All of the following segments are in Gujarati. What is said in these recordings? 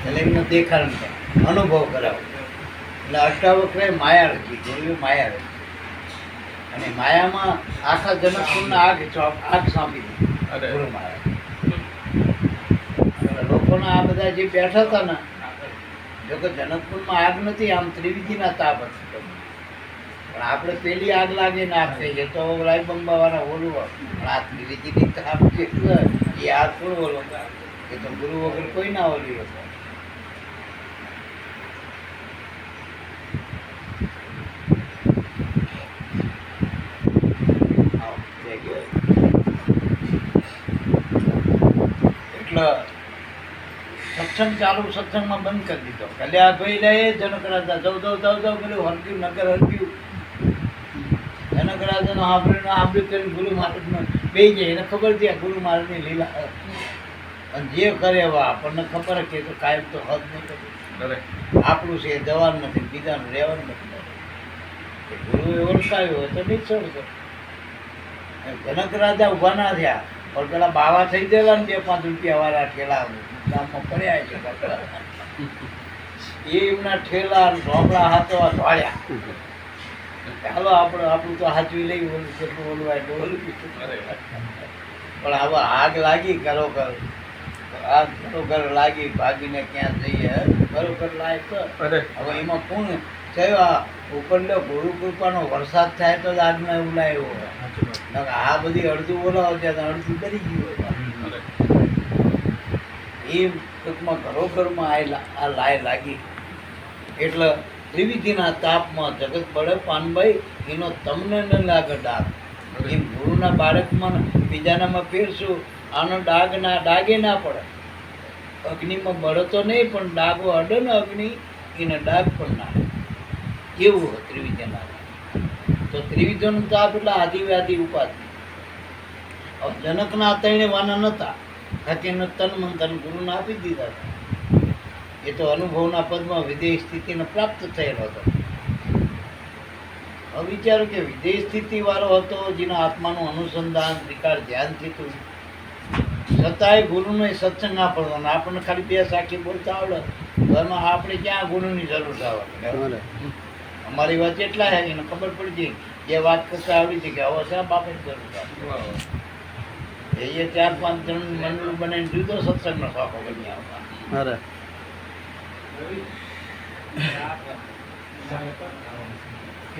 એટલે એમને દેખાડ અનુભવ કરાવો. એટલે અષ્ટાવક્રે માયા રચી, ગુરુએ માયા રચી, અને માયામાં આખા જનકપુરના આગ સાંપી દીધી ગુરુ માયા. લોકોના આ બધા જે બેઠા હતા ને, જો કે જનકપુરમાં આગ નથી, આમ ત્રિવિધિના તાપ હતી, પણ આપણે પેલી આગ લાગે ને આગ થઈ જાય તો રાય બંબા વાળા ઓલું, પણ આ ત્રિવિધિની તાપ છે એ આગ થોડું ઓલો, એ તો ગુરુ વગર કોઈ ના ઓલી હતો. એટલે સત્સંગ ચાલુ, સત્સંગમાં બંધ કરી દીધો. કલ્યા ભાઈ લે જનક રાજા જવ પેલું હરક્યું નગર હરક્યું. જનક રાજાનો સાંભળ્યું કરીને ગુરુ મહારાજમાં બે જાય, એને ખબર છે ગુરુ મહારાજની લીલા, અને જે કરે એવા આપણને ખબર કે તો કાયમ તો હદ નહીં કરે. આપણું છે જવાનું નથી, બીજાનું રહેવાનું નથી. ગુરુએ ઓળખાયું હોય તો નિશ્ચળ છે. જનક રાજા ઊભા ના થયા, પણ પેલા બાવા થઈ ગયેલા ને 2-5 રૂપિયા વાળા ઠેલા ગામમાં પડ્યા છે, એ એમના ઠેલા ઢોકળા હાથો ઢોળ્યા. ચાલો આપણું તો હાચવી લઈ, ઓલું કેટલું ઓલું બોલું. પણ હવે આગ લાગી ખરોખર, આગ ખરોખર લાગી, ભાગીને ક્યાં જઈએ ખરોખર લાયક. હવે એમાં કોણ થયો ઉપર ગુરુ કૃપાનો વરસાદ થાય તો જ આગને એવું લાવ્યો. આ બધી અડધું બોલાવો ત્યાં અડધું કરી ગયું. એ ટૂંકમાં ખરોખરમાં આ લાય લાગી. એટલે ત્રિવિધિના તાપમાં જગત બળે પાનભાઈ, એનો તમને ન લાગે ડાઘ. એમ ગુરુના બાળકમાં બીજાનામાં ફેરશું, આનો ડાગે ના પડે. અગ્નિમાં બળે તો નહીં, પણ ડાગો અડે ને અગ્નિ, એને ડાઘ પણ ના. એવું ત્રિવિધિના. તો ત્રિવિધિનું તાપ એટલે આદિવ્યાધિ ઉપાધિ. હવે જનકના 3 વાના નહોતા, એને તન મન તન ગુરુને આપી દીધા હતા. એ તો અનુભવના પદમાં વિદેહ સ્થિતિને પ્રાપ્ત થયેલો હતો. હવે વિચારો કે વિદેહ સ્થિતિ વાળો હતો, જેના આત્માનું અનુસંધાન ત્રિકાળ ધ્યાન થતું, છતાંય ગુરુનો સત્સંગ ના પડવાનો. આપણને ખાલી 2 સાખી બોલતા આવડે તો એમાં આપણે ક્યાં ગુરુની જરૂર આવે? અમારી વાત એટલા છે, એને ખબર પડી જાય, જે વાત કરતા આવડી છે કે હવે શા બાપે જરૂર આવે. એ 4-5 જણ મંડળ બનાવીને જુદો સત્સંગનો શોખો બની આવતા.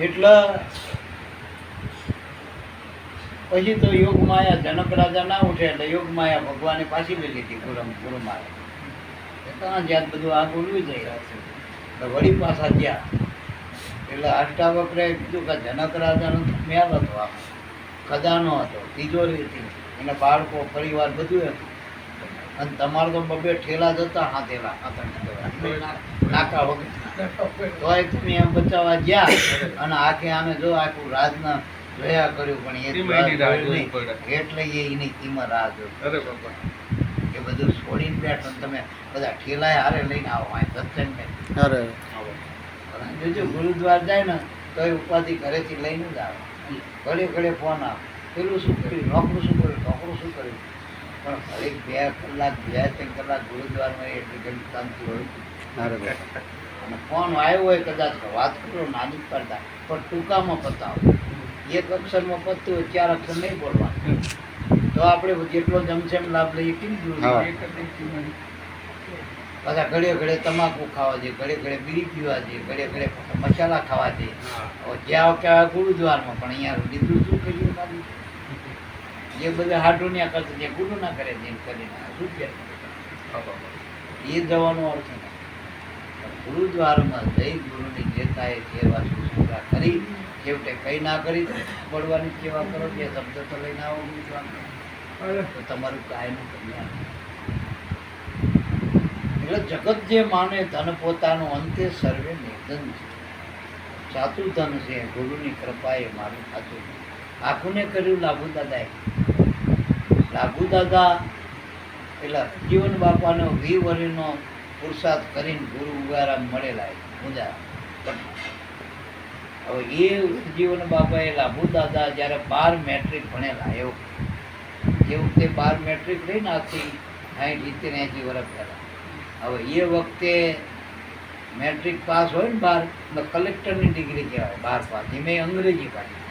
એટલે પછી તો યોગ માયા, જનક રાજા ના ઉઠે એટલે યોગ માયા ભગવાને પાછી લઈ લીધી ગુરુ માયા. ત્યાં જ્યાં બધું આ બોલવું જાય વળી પાછા ગયા. એટલે અષ્ટાવક્રે કીધું કે જનક રાજાનો મેલ હતો, આ ખજાનો હતો, તિજોરી હતી, એના બાળકો પરિવાર બધું હતું. અને તમારે તો 2 ઠેલા જતા હાથેલા નાકા વગર, તોય તમે એમ બચાવવા ગયા. અને આખે આને જો આખું રાજના જોયા કર્યું, પણ એ એટલે એની કિંમત રાહ જોઈ. એ બધું છોડીને બેઠો, તમે બધા ઠેલા હારે લઈને આવો સત્સંગ. જોજો ગુરુદ્વાર જાય ને તો એ ઉપાધિ ઘરેથી લઈને જ આવે. ઘડે ફોન આવે, પેલું શું કર્યું, નોકરું શું કર્યું, નોકરું શું કર્યું. પણ ઘડીક 2 કલાક 2-3 કલાક ગુરુદ્વારમાં એટલી ઘણી શાંતિ હોય. અને ફોન આવ્યો હોય કદાચ વાત કરો નાની કરતા, પણ ટૂંકામાં પતાવો. 1 અક્ષરમાં પતતું હોય 4 અક્ષર નહીં બોલવાનું. તો આપણે જેટલો જમશે એમ લાભ લઈએ. કેમ પાછા ઘડે તમાકુ ખાવા જોઈએ, ઘડે બીડી પીવા જોઈએ, ઘડે મસાલા ખાવા જોઈએ. જ્યાં કહેવાય ગુરુદ્વારમાં, પણ અહીંયા લીધું શું કર્યું? જે બધા હાડુનિયા કરશે, જે ગુરુ ના કરે જેમ કરીને શું કે એ જવાનો અર્થ નથી. ગુરુદ્વારમાં જઈ ગુરુની જે થાય સેવા શુશ્રૂષા કરી, છેવટે કઈ ના કરી પડવાની સેવા કરો, જે શબ્દ તો લઈને આવો ગુરુદ્વારમાં, તો તમારું કાયનું કલ્યાણ. એટલે જગત જે માને ધન પોતાનું, અંતે સર્વે નિર્ધન છે. સાચું ધન છે ગુરુની કૃપા, એ મારું સાચું. આખુને કર્યું લાભુ દાદાએ. લાભુ દાદા એટલે જીવન બાપાનો 20 વર્ષનો પુરુષાર્થ કરીને ગુરુ ઉગારા મળેલા ઊંઝા. હવે એ જીવન બાપાએ લાભુ દાદા જ્યારે 12 મેટ્રિક ભણેલા, એવું જે વખતે 12 મેટ્રિક લઈને આજથી 60-70-80 વર્ષ પહેલાં, હવે એ વખતે મેટ્રિક પાસ હોય ને બહાર એટલે કલેક્ટરની ડિગ્રી કહેવાય, 12 પાસ. એમાં અંગ્રેજી પાછી,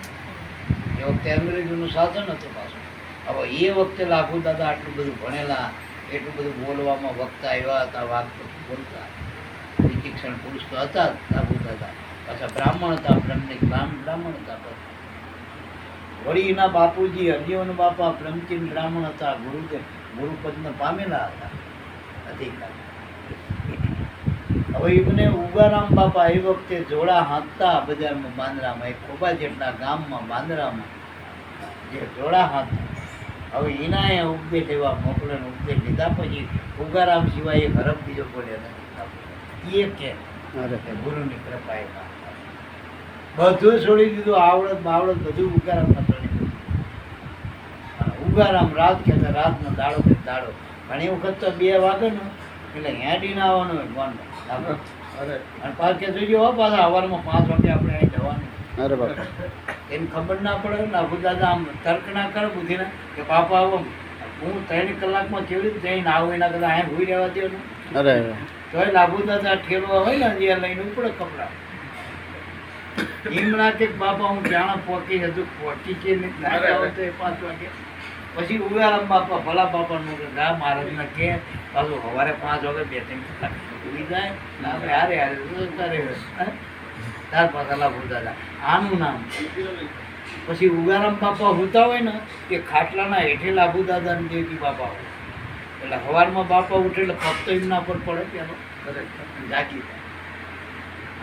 એ વખતે અંગ્રેજીનું સાધન હતું પાછું. હવે એ વખતે લાભુ દાદા આટલું બધું ભણેલા, એટલું બધું બોલવામાં વક્તા એવા હતા, વાત બોલતા, શિક્ષણ પુરુષ તો હતા જ લાભુ દાદા. પાછા બ્રાહ્મણ હતા, બ્રાહ્મણ હતા. વળી એના બાપુજી હરિઓન બાપા બ્રહ્મચિંદ બ્રાહ્મણ હતા, ગુરુપદને પામેલા હતા અધિકાર. હવે એમને ઉગારામ બાપા એ વખતે જોડા હાંકતા બજારમાં, બાંદ્રામાં, એક ખોબા જેટલા ગામમાં બાંદ્રામાં જે જોડા હાંકતા. હવે એના એ ઉપદેશ એવા મોકલે, ઉપદેશ લીધા પછી ઉગારામ સિવાય એક હરફ બીજો બોલે નથી. એ કે ગુરુની કૃપા એ બધું છોડી દીધું, આવડત બાવડત બધું ઉગારામમાં છોડી દીધું. ઉગારામ રાત કહેતા, રાતનો દાડો કે દાડો. ઘણી વખત તો 2 વાગે ને એટલે હેડીને આવવાનું હોય ફોન. અને પાછે જોઈ હો પાછા સવારમાં 5 વાગે આપણે અહીં જવાનું. એને ખબર ના પડે. લાભુ દાદા આમ તર્ક ના કરે બુદ્ધિના કે પાપા આવો, હું 3 કલાકમાં કેવી રીતે જઈને આવું, એના કરતાં અહીંયા ભૂઈ રહેવા દેવાનું. તોય લાભુ દાદા ઠેલવા હોય ને જે લઈને ઉપડે કપડા. એમ ના કે બાપા હું જાણે પહોંચી હજુ પહોંચી છે 5 વાગે. પછી ઉગારામ બાપા ભલા બાપાનું કે ગા મહારાજને કે પાછું સવારે 5 વાગે 2-3 કલાક ઉડી જાય ને આપણે હારે ત્યાર પાછા લાભુ દાદા આનું નામ. પછી ઉગારામ બાપા હોતા હોય ને કે ખાટલાના હેઠે લાભુ દાદા ને દેવકી બાપા હોય. એટલે સવારમાં બાપા ઉઠે એટલે ફક્ત એમના પર પડે પેલો જાગી જાય.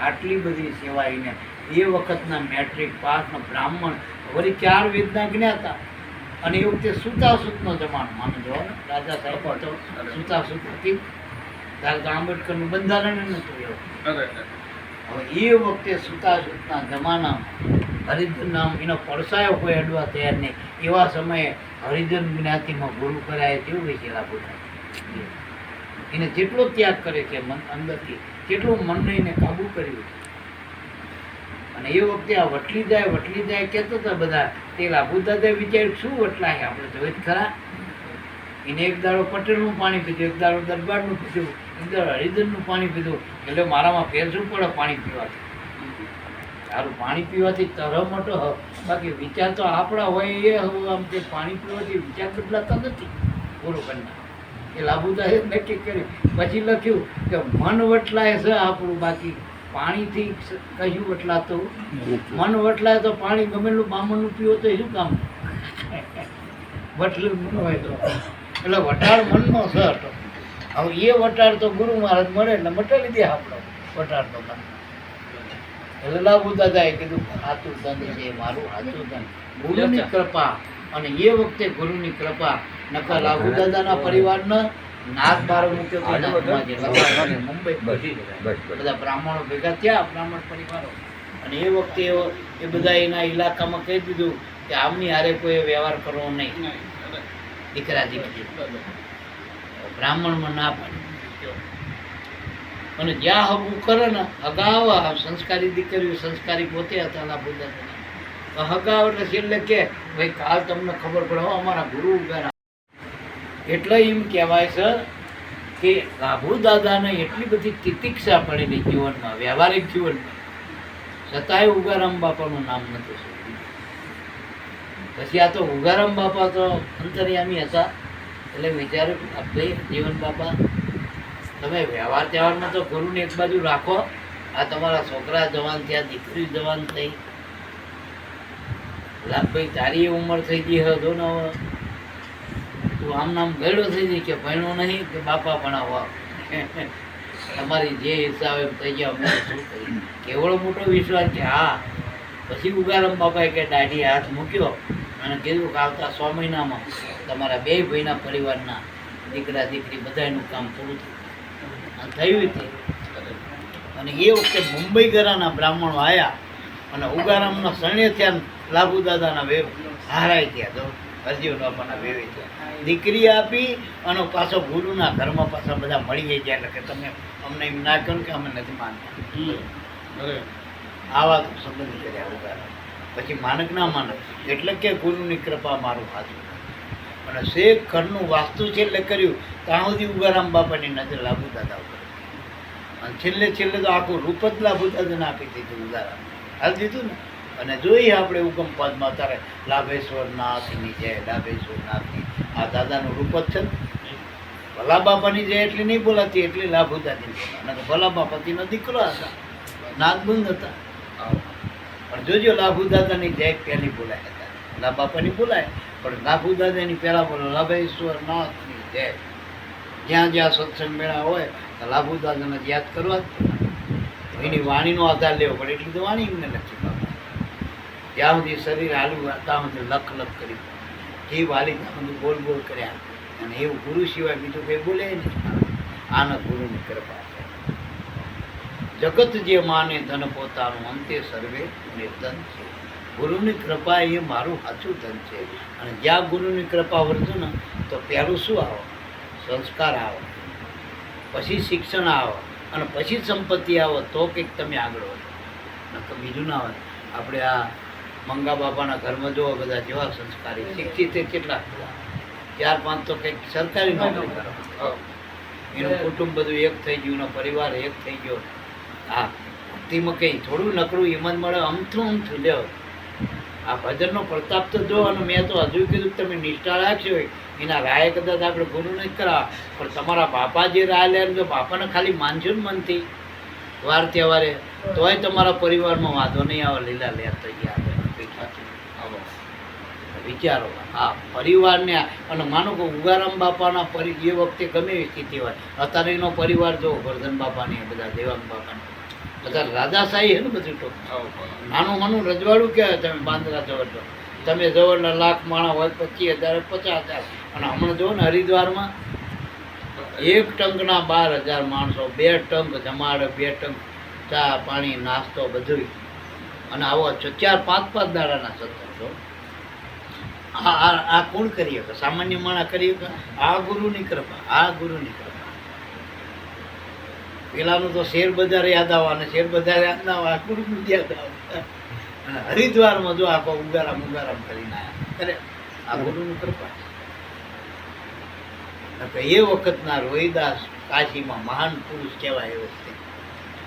આટલી બધી સેવા એને. એ વખતના મેટ્રિક પાસના બ્રાહ્મણ, વળી 4 વેદના જ્ઞાતા. અને એ વખતે સુતાસુતનો જમાનો માનો જો ને, રાજા સાહેબ હતો સુતાસુત હતી ત્યારે તો આંબેડકરનું બંધારણ નહોતું એવું. હવે એ વખતે સુતાસુતના જમાનામાં હરિજન નામ એનો પડસાયો કોઈ અડવા તૈયાર નહીં. એવા સમયે હરિજન જ્ઞાતિમાં ગુરુ કરાય તેવું હોય છે લાભુ થાય. એને જેટલો ત્યાગ કરે છે મન અંદરથી, કેટલું મનને એને કાબુ કર્યું. અને એ વખતે આ વટલી જાય કહેતો હતા બધા. તે લાભુ દાદા વિચાર્યું શું વટલા છે આપણે જોઈ ખરા. એને એક દાડો પટેલનું પાણી પીધું, એક દાડો દરબારનું પીધું, એક દાડો હરિજનનું પાણી પીધું. એટલે મારામાં ફેર શું પડે પાણી પીવાથી? સારું પાણી પીવાથી તરહ મોટો હ, બાકી વિચાર તો આપણા હોય એ આમ તે પાણી પીવાથી વિચાર બદલાતા નથી. પૂરું કરના એ લાભુ દાદા નક્કી કર્યું. પછી લખ્યું કે મન વટલાય છે આપણું, બાકી પાણીથી કશું વટલાતું મન વટલાય તો પાણી ગમેલું બામણનું પીવો તો શું કામ? વટલું મન હોય તો એટલે વટાળ મનનો છે. હવે એ વટાળ તો ગુરુ મહારાજ મળે એટલે મટાડી દે આપણો વટાળ તો મન. એટલે લાભુ દાદાએ કીધું હાથું ધન છે મારું, હાથું ધન ગુરુની કૃપા. અને એ વખતે ગુરુની કૃપા. નકર લાભુ દાદાના પરિવારને નાગ બાર મૂક્યો મુંબઈ બધા બ્રાહ્મણો ભેગા થયા, બ્રાહ્મણ પરિવારો. અને એ વખતે એ બધા એના ઇલાકામાં કહી દીધું કે આમની હારે કોઈ વ્યવહાર કરવો નહીં, દીકરા દીકરી. બ્રાહ્મણમાં ના પાડી. અને જ્યાં હગું કરે ને હગાવા સંસ્કારી દીકરીઓ, સંસ્કારી પોતે હતા લાભુ દાદા. હગાવ એટલે છેલ્લે કે ભાઈ કાલ તમને ખબર પડે અમારા ગુરુ ઉગારા. એટલે એમ કહેવાય છે કે લાભુ દાદાને એટલી બધી તિતિક્ષા પડેલી જીવનમાં, વ્યવહારિક જીવનમાં, છતાંય ઉગારામ બાપાનું નામ નતું સુધર્યું. પછી આ તો ઉગારામ બાપા તો અંતર્યામી હતા. એટલે વિચાર્યું ભાઈ જીવન બાપા તમે વ્યવહાર તહેવારમાં તો ગુરુને એક બાજુ રાખો. આ તમારા છોકરા જવાન થયા, દીકરી જવાન થઈ, લાભભાઈ તારી ઉંમર થઈ ગઈ હતો ને તું આમ નામ ગયડો થઈ ગઈ કે ભણ્યો નહીં કે બાપા ભણાવવા તમારી જે હિસાબે થઈ ગયા અમે શું કરી. કેવડો મોટો વિશ્વાસ છે. હા પછી ઉગારામ બાપાએ કે દાઢી હાથ મૂક્યો અને કીધું કે આવતા 6 મહિનામાં તમારા 2 ભાઈના પરિવારના દીકરા દીકરી બધાનું કામ પૂરું થયું હતું. અને એ વખતે મુંબઈ ગરાના બ્રાહ્મણો આવ્યા અને ઉગારામના શરણે થયા. લાભુ દાદાના વેવ હારાઈ થયા, તો અરજીઓ બાપાના વેવે થયા. દીકરી આપી અને પાછો ગુરુના ઘરમાં પાછા બધા મળી ગયા. એટલે કે તમે અમને એમ ના કહો કે અમે નથી માનતા. આવા તો સંબંધ કર્યા ઉગારામ. પછી માનક ના માનક એટલે કે ગુરુની કૃપા મારું હાથું. અને શેખ ઘરનું વાસ્તુ છે એટલે કર્યું. ત્યાં સુધી ઉગારામ બાપાની નજર લાભુ દાદા ઉપર. અને છેલ્લે છેલ્લે તો આખું રૂપ જ લાભુ દાદાને આપી દીધું ઉગારામ હાલ દીધું ને. અને જોઈએ આપણે ઉગમ પદમાં અત્યારે લાભેશ્વર નાથની જય, લાભેશ્વર નાથની, આ દાદાનું રૂપ જ છે ને. ભલા બાપાની જય એટલી નહીં બોલાતી, એટલી લાભુ દાદી બોલા. અને ભલા બાપાતીનો દીકરો હતા, નાગબંધ હતા. પણ જોજો લાભુ દાદાની જય પહેલી બોલાય હતા, લા બાપાની બોલાય પણ લાભુ દાદાની પહેલા બોલો લાભેશ્વર નાથની જય. જ્યાં જ્યાં સત્સંગ મેળા હોય તો લાભુ દાદાને યાદ કરવા જ પડે. એની વાણીનો આધાર લેવો પડે. એટલી તો વાણી એમને નથી બાપા. જ્યાં સુધી શરીર હાલ્યું ત્યાં સુધી લખ લખ કરી, જે વાલી ત્યાં સુધી બોલ બોલ કર્યા. અને એવું ગુરુ સિવાય બીજું કંઈ બોલે નહીં. આના ગુરુની કૃપા છે. જગત જે માને ધન પોતાનું, અંતે સર્વે નિર્ધન છે. ગુરુની કૃપા એ મારું સાચું ધન છે. અને જ્યાં ગુરુની કૃપા વર્તું ને તો પહેલું શું આવે? સંસ્કાર આવે, પછી શિક્ષણ આવે, અને પછી સંપત્તિ આવે, તો કંઈક તમે આગળ વધો. નકર બીજું ના આવે. આપણે આ મંગા બાપાના ઘરમાં જોવો બધા જેવા સંસ્કારી શિક્ષિત કેટલા, 4-5 તો કંઈક સરકારી નોકરી કરે. એનું કુટુંબ બધું એક થઈ ગયું, એનો પરિવાર એક થઈ ગયો. હા, ભક્તિમાં કંઈ થોડું નકરું હિંમત મળે, અમથું લેવો. આ ભજનનો પ્રતાપ તો જોવાનો. મેં તો હજુ કીધું તમે નિષ્ઠા રાખશો, એના રાય કદાચ આપણે ગુરુ નહીં કરાવ, પણ તમારા બાપા જે રાય લે, જો બાપાને ખાલી માનજો ને મનથી વાર તહેવારે, તોય તમારા પરિવારમાં વાંધો નહીં આવે. લીલા લેર થઈ ગયા વિચારો. હા, પરિવારને. અને માનો કે ઉગારામ બાપાના એ વખતે ગમે એવી સ્થિતિ હોય, અત્યારે એનો પરિવાર જો વર્ધન બાપાની, બધા દેવાંગ બાપાની, બધા રાજાશાહી છે ને બધું. ટોપ નાનું નાનું રજવાડું કહેવાય. તમે બાંદ્રા જવર, તમે જવરના લાખ માણસ હોય, 25,000 50,000. અને હમણાં જુઓ ને હરિદ્વારમાં 1 ટંકના 12,000 માણસો, 2 ટંક જમાડે, 2 ટંક ચા પાણી નાસ્તો બધું. અને આવો 4-5 દાડાના સત્સંગો. આ કોણ કરી શકે? સામાન્ય માણસ કરી શકે? આ ગુરુની કૃપા, આ ગુરુની કૃપા. પેલાનું તો શેર બજાર યાદ આવે, અને શેર બજાર યાદ ના આવે, આ ગુરુનું યાદ આવે. અને હરિદ્વારમાં જો આખો ઉગારામ કરીને આવ્યા કરે, આ ગુરુની કૃપા. એ વખતના રોહિદાસ કાશીમાં મહાન પુરુષ કહેવાય એ વખતે,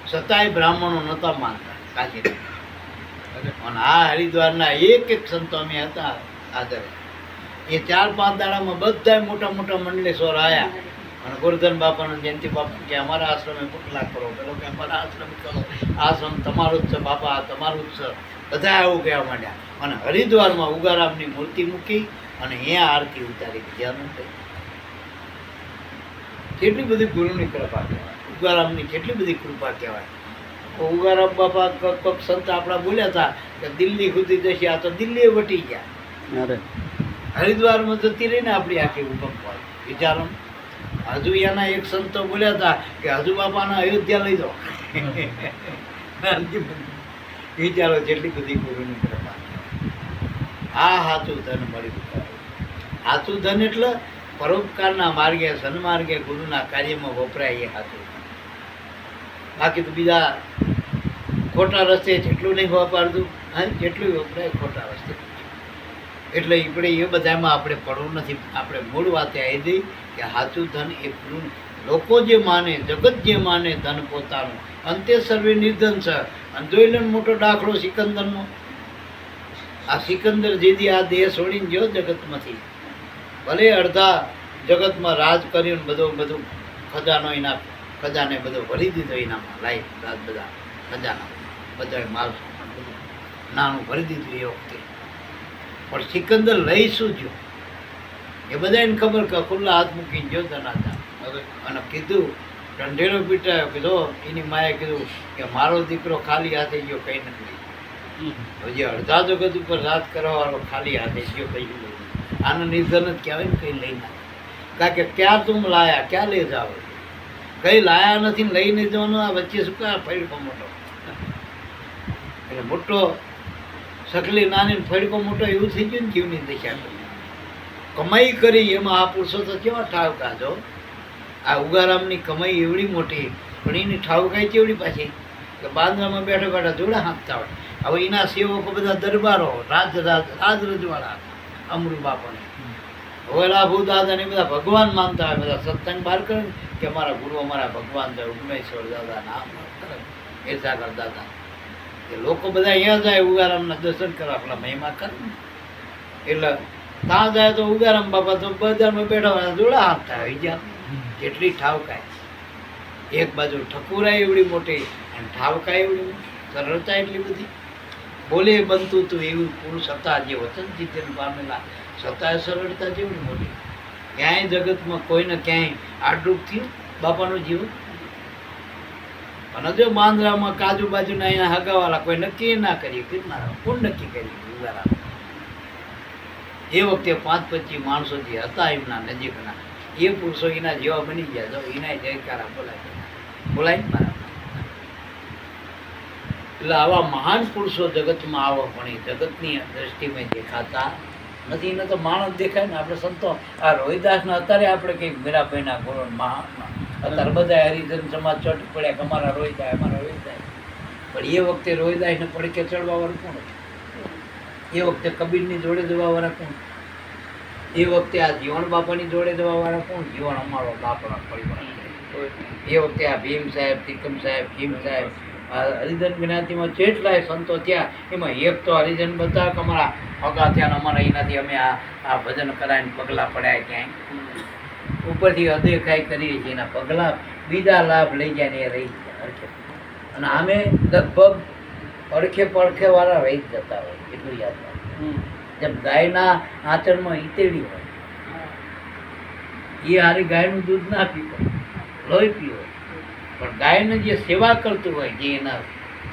છતાંય બ્રાહ્મણો નહોતા માનતા કાશી. અને આ હરિદ્વારના એક સંતો અમે હતા આદરે, એ 4-5 દાડામાં બધા મોટા મોટા મંડલેશ્વર આવ્યા. અને ગોરધન બાપાનો, જયંતિ બાપા કે અમારા આશ્રમે પગલા કરો, પેલો કે અમારા આશ્રમે કરો, આશ્રમ તમારું જ છે બાપા, આ તમારું જ છે. બધા એવું કહેવા માંડ્યા. અને હરિદ્વારમાં ઉગારામની મૂર્તિ મૂકી અને અહીંયા આરતી ઉતારી બીજાનું. કેટલી બધી ગુરુની કૃપા કહેવાય, ઉગારામની કેટલી બધી કૃપા કહેવાય. ઉગારામ બાપા કોઈક સંત આપણા બોલ્યા હતા કે દિલ્હી સુધી જશે, આ તો દિલ્હી વટી ગયા. હરિદ્વારમાં જતી રહીને આપણી આખી ઉપમવાદ વિચારો. હજુ એના એક સંતો બોલ્યા હતા કે હજુ બાપાના અયોધ્યા લઈ જાઓ. વિચારો જેટલી બધી ગુરુની કૃપા. આ સાચું ધન મળ્યું. સાચું ધન એટલે પરોપકારના માર્ગે, સન્માર્ગે, ગુરુના કાર્યમાં વપરાય એ સાચું. બાકી તો બીજા ખોટા રસ્તે જેટલું નહીં વાપરતું, હા જેટલું વપરાય ખોટા રસ્તે. એટલે આપણે એ બધામાં આપણે પડવું નથી. આપણે મૂળ વાતે આવી દઈ કે સાચું ધન એ ગુરુ. લોકો જે માને, જગત જે માને ધન પોતાનું, અંતે સર્વે નિર્ધન છે. અને જોઈ લે મોટો દાખલો સિકંદરનો. આ સિકંદર જેથી આ દેહ છોડીને ગયો જગતમાંથી, ભલે અડધા જગતમાં રાજ કર્યું ને બધું ખજાનો એના ખજાને બધો ભરી દીધો એનામાં, લાઈ રાજ બધા ખજાના બધા માલ નાનું ભરી દીધું એ વખતે. પણ સિકંદર લઈ શું ગયો એ બધાને ખબર કે ખુલ્લા હાથ મૂકીને ગયો ધનાધન. અને કીધું, ઢંઢેરો પીટાયો, કીધો એની માએ કીધું કે મારો દીકરો ખાલી હાથે ગયો, કંઈ નથી. હજી અડધા જગત ઉપર રાજ કરવાવાળો ખાલી હાથે ગયો, કંઈ નહીં. આનું નિર્ધન જ કહેવાય ને, કંઈ લઈ ના. કારણ કે ક્યાં તું લાયા, ક્યાં લઈ જાવ? કંઈ લાયા નથી, લઈ નહીં જવાનું. આ વચ્ચે શું કા ફડકો મોટો, એટલે મોટો સકલી નાની ફડકો મોટો એવું થઈ ગયું ને જીવની દશા. કમાઈ કરી એમાં આ પુરુષો તો કેવા ઠાવકા જો. આ ઉગારામની કમાઈ એવડી મોટી, પણ એની ઠાવકાઈ કેવડી પાછી કે બાંદ્રામાં બેઠા બેઠા જોડા હાંકતા હોય. હવે એના સેવકો બધા દરબારો, રાજ રજવાડા, અમૃત બાપાને હોયલા ભૂદાદા ને બધા ભગવાન માનતા હોય, બધા સત્સંગ બહાર કરે ને કે અમારા ગુરુ અમારા ભગવાન છે, ઉગ્નેશ્વર દાદા નામ કરે એસા કરતા હતા કે લોકો બધા અહીંયા જાય ઉગારામના દર્શન કરવા, આપણા મહિમા કરે ને. એટલે ત્યાં જાય તો ઉગારામ બાપા તો બજારમાં બેઠા હોય, જોડા હાથ થાય ગયા. જેટલી ઠાવકાય, એક બાજુ ઠકુરાય એવડી મોટી અને ઠાવકાય એવડી મોટી, સરળતા એટલી બધી, બોલે બનતું હતું એવું પુરુષ હતા, જે વચન જીતેલ પામેલા છતાંય સરળતા જેવડી મોટી. ક્યાંય જગતમાં કોઈને ક્યાંય આડરૂપ થયું બાપાનું જીવન? અને જો માંદરામાં કાજુ બાજુના અહીંયા હગાવાલા કોઈ નક્કી ના કરીએ, કિરનારા કોણ નક્કી કરી ઉગારા? એ વખતે 5-25 માણસો જે હતા એમના નજીકના, એ પુરુષો એના જેવા બની ગયા. જો એના જયકારા બોલાય ને મારા. એટલે આવા મહાન પુરુષો જગતમાં આવો, પણ એ જગતની દ્રષ્ટિમાં દેખાતા નથી. એને તો માણસ દેખાય ને. આપણે સંતો આ રોહિદાસના અત્યારે આપણે કંઈક મીરાબાઈના ગુરુ મહાન અત્યારે બધા હરિજન સમાજ ચોટી પડ્યા કે અમારા રોહિદાસ અમારા રોહિદાસ. પણ એ વખતે રોહિદાસને પડકે ચડવાવાળું કોણ હતું? એ વખતે કબીરની જોડે જવાવાળા કોણ? એ વખતે આ જીવણ બાપાની જોડે જવાવાળા કોણ? જીવણ અમારો બાપડા પરિવાર. એ વખતે આ ભીમ સાહેબ, તિકમ સાહેબ, ભીમ સાહેબ, હરિજન જ્ઞાતિમાં જેટલાય સંતો થયા એમાં એક તો હરિજન બધા કે અમારા હગા થયા, અમારા એનાથી અમે આ ભજન કરાવીને પગલાં પડ્યા ક્યાંય ઉપરથી અદેખાઈ કરીએ છીએ. એના પગલાં બીજા લાભ લઈ જાય ને એ રહી જાય અડખે. અને આમે લગભગ અડખે પડખે વાળા રહી જ જતા હોય, એટલું યાદ રાખો. જેમ ગાયના આચરણમાં ઈતેડી હોય, એ હારી ગાયનું દૂધ ના પીવો, લોહી પીવો, પણ ગાયને જે સેવા કરતું હોય, જે એના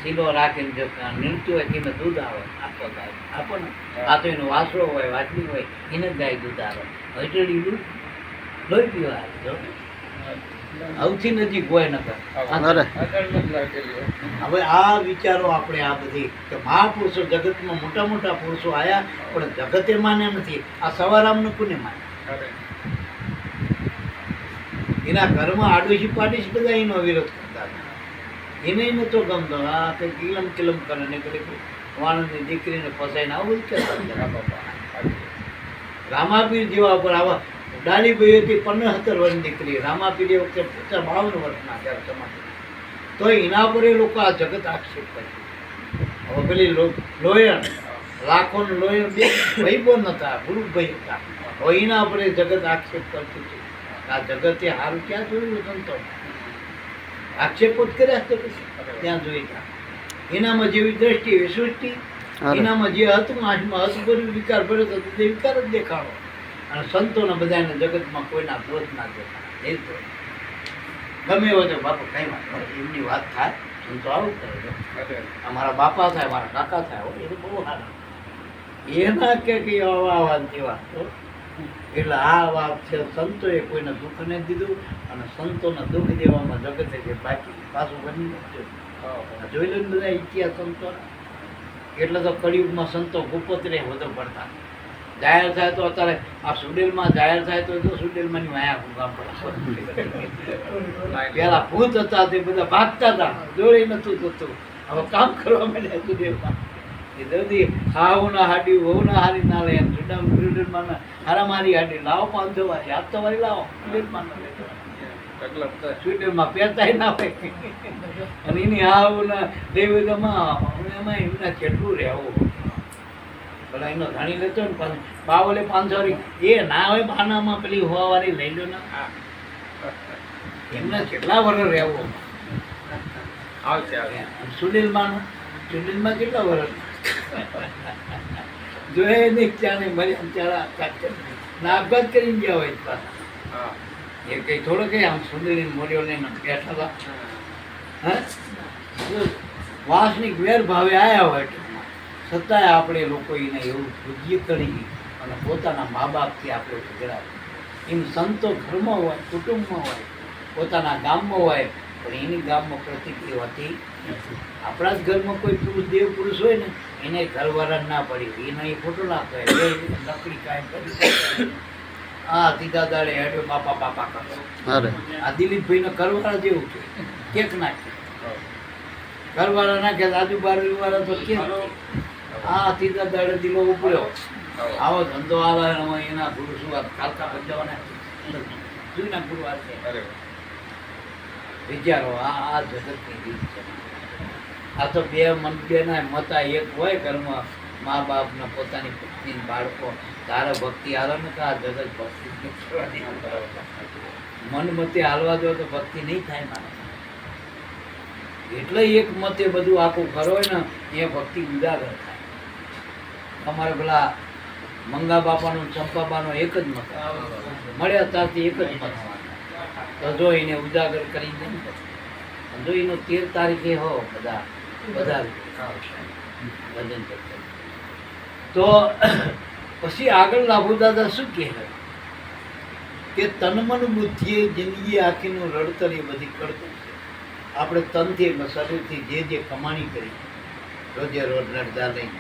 સીલો રાખીને જો નીણતું હોય તેને દૂધ આવે, આપો ગાય આપો ને. આ તો એનો વાસળો હોય, વાટલી હોય, એને જ ગાય દૂધ આવે. હટેડી દૂધ લોહી પીવા આવે. સૌથી નજીક હોય નકર. હવે આ વિચારો આપણે આ બધી કે મહાપુરુષો જગતમાં મોટા મોટા પુરુષો આયા, પણ જગતે માને નથી. આ સવારામને કોને માને? એના ઘરમાં આડોશી પાડોશી બધા એનો વિરોધ કરતા હતા. એને નતો ગમતો. આ કંઈક કિલમ કિલમ કરે ને કઈ વાણંદની દીકરીને ફસાઈને આવું જ કહેતા. રામાપીર જેવા પર આવા ડાલીભાઈ હતી 75 વર્ષની દીકરી. રામાપીર એ વખતે 52 વર્ષના ત્યારે સમાજ. તો એના પર એ લોકો આ જગત આક્ષેપ કર્યો. હવે પેલી લોયણ લાખોનું લોયણ બે ભાઈબો નતા, ગુરુભાઈ હતા. હવે એના પર એ જગત આક્ષેપ કરતું હતું. આ જગતે સારું ક્યાં જોયું? સંતો આક્ષેપો જ કર્યા તો ત્યાં જોઈ ગયા. એનામાં જેવી દ્રષ્ટિ એવી સૃષ્ટિ, એનામાં જે હતું આઠમાં હતું બધું વિકાર ભર્યો હતો તે વિકાર જ દેખાડો. અને સંતોને બધાને જગતમાં કોઈના ક્રોધ ના દેખાડે. ગમે એવો તો બાપુ કઈ વાત એમની વાત થાય, સંતો આવું કરે. અમારા બાપા થાય, મારા કાકા થાય, એ તો બહુ સારા. એના કે આવા વાત જેવા. એટલે આ વાત છે, સંતોએ કોઈને દુઃખ નહીં દીધું. અને સંતોને દુઃખ દેવામાં જગતે જે બાકી પાછું બની નથી. જોઈ લો ને બધા ઇતિહાસ સંતો. એટલે તો કળિયુગમાં સંતો ગુપોત્રે વધુ પડતા. જાહેર થાય તો અત્યારે આ સુડેલમાં જાહેર થાય તો સુડેલમાંની વાયા ગુગામ પડે. પેલા ભૂત હતા તે બધા ભાગતા હતા, જોડે નતું થતું. હવે કામ કરવા માંડ્યા સુડેલમાં. જલ્દી હાહુના હાડી વહુના હારી ના લે, સુડેલમાં હારા મારી હાડી લાવો 500 વાળી, હાથ તો વાળી લાવો. સુડેલમાં પહેરતા ના હોય. અને એની હાહુના દેવીમાં એમાં એમના કેટલું રહેવું. પેલા એનો ધાણી લેતો ને બાવલે 500 એ ના હોય બાનામાં પેલી હોવાવાળી લઈ લો ના. એમના કેટલા વર્ષ રહેવું સુડેલમાં કેટલા વર્ષ જોયે નહીં. ત્યાં મરી ના આપઘાત કરીને ગયા હોય પાછા. એ કઈ થોડો કઈ આમ સુંદરી મોરીઓ લઈને બેઠા હતા. હા, વાસનિક વેર ભાવે આવ્યા હોય છતાંય આપણે લોકો એને એવું પૂજ્ય કરી અને પોતાના મા બાપથી આપણે ઝઘડા. એમ સંતો ઘરમાં હોય, કુટુંબમાં હોય, પોતાના ગામમાં હોય, પણ એની ગામમાં પ્રતિક્રિયા હોતી નથી. આપણા જ ઘરમાં કોઈ પુરુષ દેવ પુરુષ હોય ને એને ઘરવાળા ના પડી, એને એ ખોટો ના કહે, નકડી કાંઈ કરી. હા, સીધા દાડે હેડ્યો બાપા બાપા કરતો. આ દિલીપભાઈને ઘરવાળા જેવું છે, કેક નાખે ઘરવાળા નાખે, આજુબાજુ વાળા તો કેમ. હા, સીધા દાડે દિલો ઉપડ્યો આવો ધંધો આવે એના ગુરુ શું વાત કાલકા બંધાવાને જોઈને ગુરુ વાત છે. વિચારો આ જગતની રીત છે. આ તો બે મન બેના મતા એક હોય ઘરમાં, મા બાપ ને પોતાની પત્ની બાળકો, તારે ભક્તિ હાલો ને તો આ જગત ભક્તિ મન મતે હાલવા દો તો ભક્તિ નહીં થાય માણસ. એટલે એક મતે બધું આખું કરો ને એ ભક્તિ ઉજાગર થાય. અમારે પેલા મંગા બાપાનો ચંપાબાનો એક જ મત મળ્યા ત્યારથી એક જ મત તો જો એને ઉજાગર કરી દે જો એનો 13 તારીખે હો બધા ભજન કરતા. તો પછી આગળ લાભુ દાદા શું કહે કે તન મન બુદ્ધિએ જિંદગી આખીનું રડતર એ બધી કરતું છે. આપણે તનથી શરીરથી જે કમાણી કરી રોજે રોજ નડતા નહીં,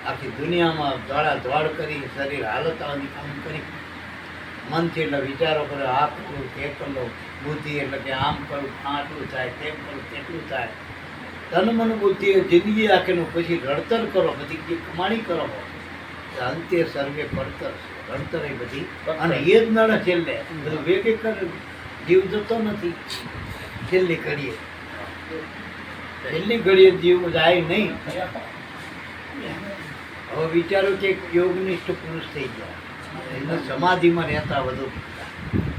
આખી દુનિયામાં દોડ કરી શરીર હાલત આવવાની કામ કરી, મનથી એટલે વિચારો કરે આ કરું તે કરો, બુદ્ધિ એટલે કે આમ કરું આટલું થાય, તેમ કરું તેટલું થાય. તન મન બુદ્ધિ જિંદગી આખીનું પછી રડતર કરો, બધી જે કમાણી કરો અંતે સર્વે પડતર રડતર એ બધી. અને એ જ નડે છેલ્લે બધું વેગે કરે, જીવ જતો નથી. છેલ્લી ઘડીએ જીવ જાય નહીં. હવે વિચારો કે યોગનિષ્ઠ પુરુષ થઈ ગયા, એને સમાધિમાં રહેતા વધુ,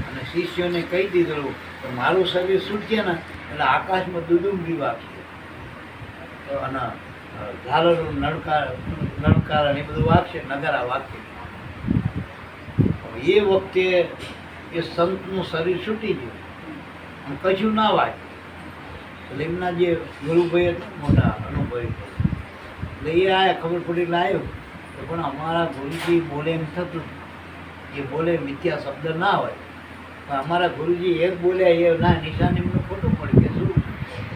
અને શિષ્યોને કહી દીધેલું કે મારું શરીર છૂટશે ને એટલે આકાશમાં દુદુંબી વાગશે અને ઝાલરનું નણકાર એ બધું વાગશે, નગારા વાગશે. એ વખતે એ સંતનું શરીર છૂટી ગયું અને કશું ના વાગે. એટલે એમના જે ગુરુભાઈ હતા મોટા અનુભવી, એટલે એ આયા ખબર પડી લાવ્યો કે પણ અમારા ગુરુજી બોલે એમ થતું, એ બોલે મિથ્યા શબ્દ ના હોય, પણ અમારા ગુરુજી એક બોલ્યા એ ના નિશાન એમનું ખોટું પડી કે શું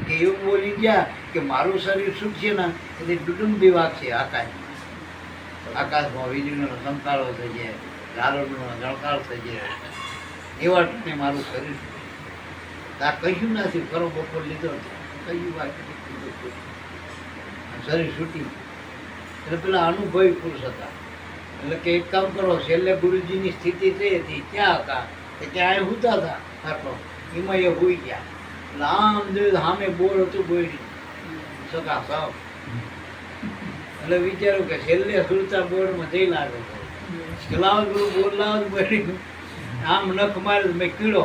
કે એવું બોલી ગયા કે મારું શરીર છૂટશે ને એટલે ડુડુંબી વાગશે આકાશમાં વીજળીનો સંકાળો થઈ જાય, ઝાલરનો ઝળકાળ થઈ જાય, એવા ટાણે મારું શરીર આ કશું નથી કરો બપોર લીધો કયું વાત શરીર છૂટી. એટલે પેલા અનુભવી પુરુષ હતા એટલે કે એક કામ કરો, છેલ્લે ગુરુજીની સ્થિતિ થઈ હતી ક્યાં હતા કે ત્યાં એ હુતા હતા આટલો એમાં એ હોઈ ગયા. એટલે આમ જોયું સામે બોર હતું બોરી સગા સાવ. એટલે વિચાર્યું કે છેલ્લે સુરતા બોર્ડમાં જઈ લાગે લાવ ગુરુ બોર લાવ બોરી આમ નખ માર્યો મેં કીડો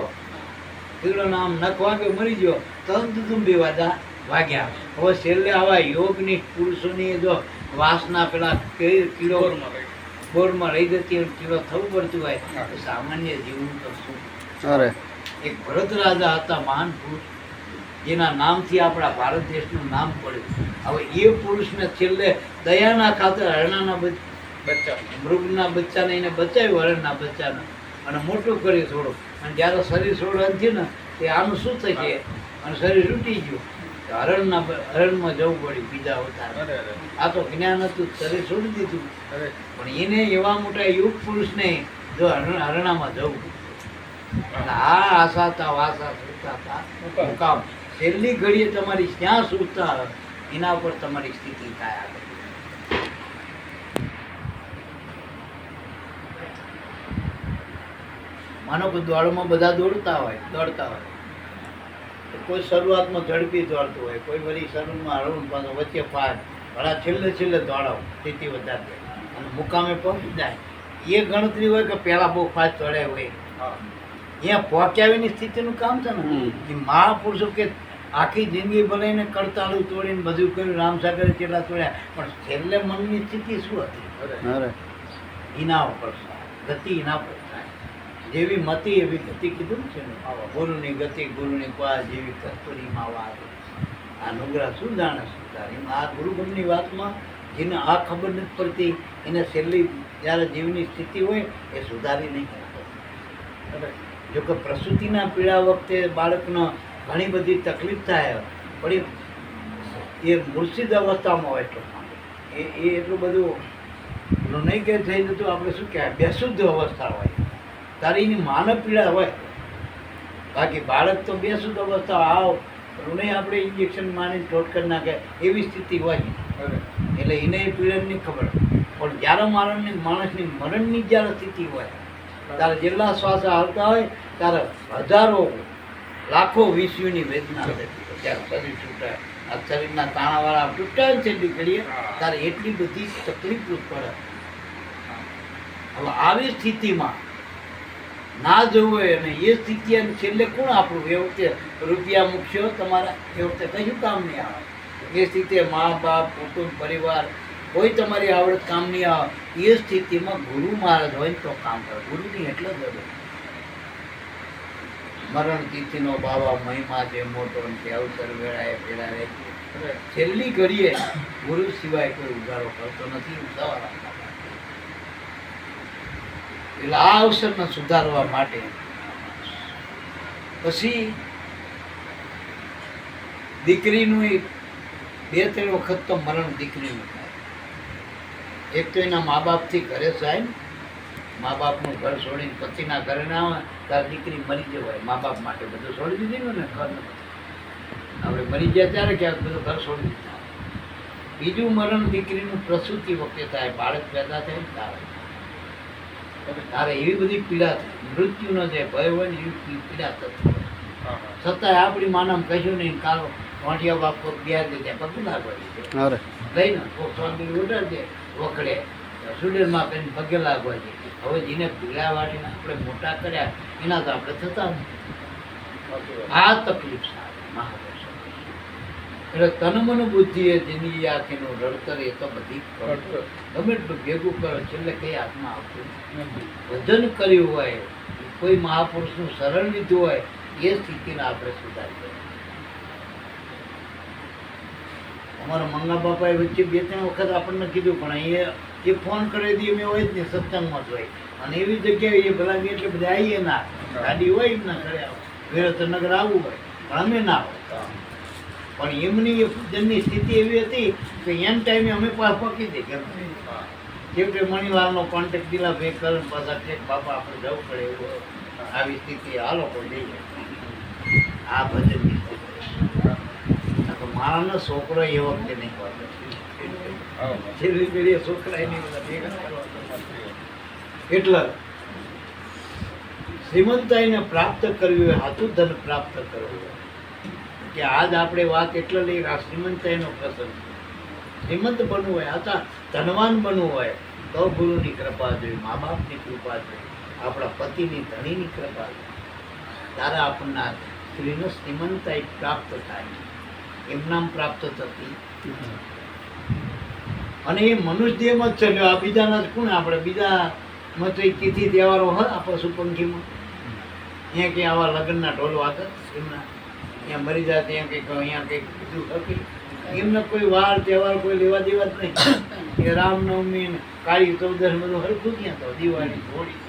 આમ નખ વાગે મરી ગયો તન દુદુંબી વાગ્યા. હવે છેલ્લે આવા યોગની પુરુષોની જો વાસના પેલા કીડો બોરમાં રહી જતી હોય, કીડો થવું પડતું હોય તો સામાન્ય જીવનું તો શું. એક ભરત રાજા હતા મહાન પુરુષ, જેના નામથી આપણા ભારત દેશનું નામ પડ્યું. હવે એ પુરુષને છેલ્લે દયાના ખાતર હરણાના મૃગના બચ્ચાને એને બચાવ્યું, હરણના બચ્ચાને, અને મોટું કર્યું થોડું. અને જ્યારે શરીર છોડવાનું થયું ને તે આનું શું થશે અને શરીર તૂટી ગયું, હરણમાં જવું પડ્યું બીજા અવતાર. આ તો જ્ઞાન હતું, શરીર છોડી દીધું, પણ એને એવા મોટા યુગ પુરુષને જો હરણામાં જવું. આ આશાતા વાસા સુતા મુકામ છેલ્લી ઘડીએ તમારી ક્યાં સુતા એના ઉપર તમારી સ્થિતિ થાય. આગળ માનો કે દોડમાં બધા દોડતા હોય કોઈ શરૂઆતમાં ઝડપી દોડતું હોય, કોઈ વળી શરૂમાં હળવું પાછું વચ્ચે ફાસ્ટ, ઘણા છેલ્લે દોડાવો સ્થિતિ વધારે અને મુકામે પહોંચી જાય. એ ગણતરી હોય કે પહેલાં બહુ ફાસ્ટ દોડાય હોય, અહીંયા પહોંચાવીની સ્થિતિનું કામ છે ને. એ મહાપુરુષો કે આખી જિંદગી બનાવીને કરતાળું તોડીને બધું કર્યું, રામસાગરે કેટલા તોડ્યા, પણ છેલ્લે મનની સ્થિતિ શું હતી એના ઉપર ગતિ એના પર થાય. જેવી મતિ એવી ગતિ કીધું છે ને, ગુરુની ગતિ ગુરુની ક્વા જેવી કસ્તુરીમાં વાત. આ નુગરા શું જાણે સુધારી. આ ગુરુગમની વાતમાં જેને આ ખબર નથી પડતી એને છેલ્લી જ્યારે જીવની સ્થિતિ હોય એ સુધારી નહીં કરતો. જો કે પ્રસૂતિના પીડા વખતે બાળકનો ઘણી બધી તકલીફ થાય, પણ એ મૂર્છિત અવસ્થામાં હોય એટલું એ એટલું બધું નહીં કે થઈ જતું, આપણે શું કહેવાય બેશુદ્ધ અવસ્થા હોય તારી એની માનવ પીડા હોય. બાકી બાળક તો બેશુદ્ધ અવસ્થા આવ ઋણે આપણે ઇન્જેક્શન માની ચોટ કરી નાખે એવી સ્થિતિ હોય, એટલે એને એ પીડા નહીં ખબર. પણ જ્યારે માણસની મરણની જ્યારે સ્થિતિ હોય ત્યારે જેટલા શ્વાસ હાલતા હોય ત્યારે હજારો લાખો વિશ્વની વેદના થતી હોય ત્યારે શરીર છૂટાય આ શરીરના તાણાવાળા તૂટાય છે નીકળીએ ત્યારે એટલી બધી તકલીફ પડે. હવે આવી સ્થિતિમાં ના જવું હોય અને એ સ્થિતિ અને છેલ્લે કોણ આપણું એ વખતે રૂપિયા મૂકશો તમારા એ વખતે કયું કામ નહીં આવે. એ સ્થિતિ મા બાપ કુટુંબ પરિવાર કોઈ તમારી આવડત કામ નહીં આવે. એ સ્થિતિમાં ગુરુ મહારાજ હોય તો કામ કરે. ગુરુની એટલે જ મરણ તિથિનો બાવા મહિમા છે મોટો તે અવસર વેળાએ પેલા રહે છેલ્લી ઘડીએ ગુરુ સિવાય કોઈ ઉગારો કરતો નથી. એટલે આ અવસરને સુધારવા માટે પછી દીકરીનું 2-3 વખત તો મરણ દીકરીનું થાય. એક તો એના મા બાપથી ઘરે જાય ને, મા બાપનું ઘર છોડીને પતિના ઘરે ના આવે ત્યારે દીકરી મરી જવાય. મા બાપ માટે બધું છોડી દીધું ને ઘર આપણે મરી ગયા ત્યારે ક્યાંક બધું ઘર છોડી દીધું. બીજું મરણ દીકરીનું પ્રસૂતિ વખતે થાય, બાળક પેદા થાય ને તારે એવી બધી પીડા થાય. મૃત્યુનો જે ભય હોય ને એવી પીડા થતી હોય. છતાંય આપણી માનમ કશું નહીં. કાલ વાંટિયા બાપ કોઈક બે દે ત્યાં પગ લાગવા લઈ ને કોઈક સ્વામી ઉડાડ દે વખડે સુડેરમાં કરીને પગે લાગવા દે. હવે જેને પીડા વાળીને આપણે મોટા કર્યા એના તો આપણે થતા નથી. આ તકલીફ સારી મહાદેવ. એટલે તન મન બુદ્ધિ એ જિંદગી આખીનું રડતર એ તો બધી ગમે એટલું ભેગું કરો છેલ્લે કઈ હાથમાં આવતું નથી. ભજન કર્યું હોય, કોઈ મહાપુરુષનું શરણ લીધું હોય, એ સ્થિતિને આપણે સુધારી. અમારા મંગા બાપાએ વચ્ચે 2-3 વખત આપણને કીધું પણ એ ફોન કરી દઈએ મેં હોય જ નહીં, સત્સંગમાં જ હોય. અને એવી જગ્યાએ એ ભલા એટલે બધા આવીએ ના, ગાડી હોય જ ના કરે વિરતનગર આવવું હોય પણ અમે ના હોય. પણ એમની ભજનની સ્થિતિ એવી હતી કે એમ ટાઈમે અમે પકી દે કેમ કે મણીલાલનો કોન્ટેક્ટ દિલા ભે કર પાછા કે બાપા આપણે જવું પડે એવું આવી સ્થિતિ હાલો કોઈ લઈ જાય. આ ભજનની સ્થિતિ મારાનો છોકરો એ વખતે નહીં વાંચે છેલ્લી પેઢીએ છોકરા એની એટલે શ્રીમંતાઈને પ્રાપ્ત કરવી હોય, હાથું ધન પ્રાપ્ત કરવું હોય કે આજ આપણે વાત એટલે લઈ આ શ્રીમંતાઈનો પ્રસંગ. શ્રીમંત બનવું હોય, આતા ધનવાન બનવું હોય તો ગુરુની કૃપા જોઈએ, મા બાપની કૃપા જોઈએ, આપણા પતિની ધણીની કૃપા જોઈએ. ત્યારે આપણને સ્ત્રીનો શ્રીમંતાઈ પ્રાપ્ત થાય. એમનામ પ્રાપ્ત થતી અને એ મનુષ્યમાં જ ચાલ્યો. આ બીજાના જ કોણ આપણે બીજામાં તો તિથિ તહેવારો હોય આ પશુ પંખીમાં અહીંયા કંઈ આવા લગ્નના ઢોલ વાગત એમના ત્યાં મરી જાય ત્યાં કંઈક અહીંયા કંઈક બીજું થકી એમને કોઈ વાર તહેવાર કોઈ લેવા દેવા જ નહીં. એ રામનવમી ને કાળી ચૌદશ બધું હરખું ક્યાં તો દિવાળી હોળી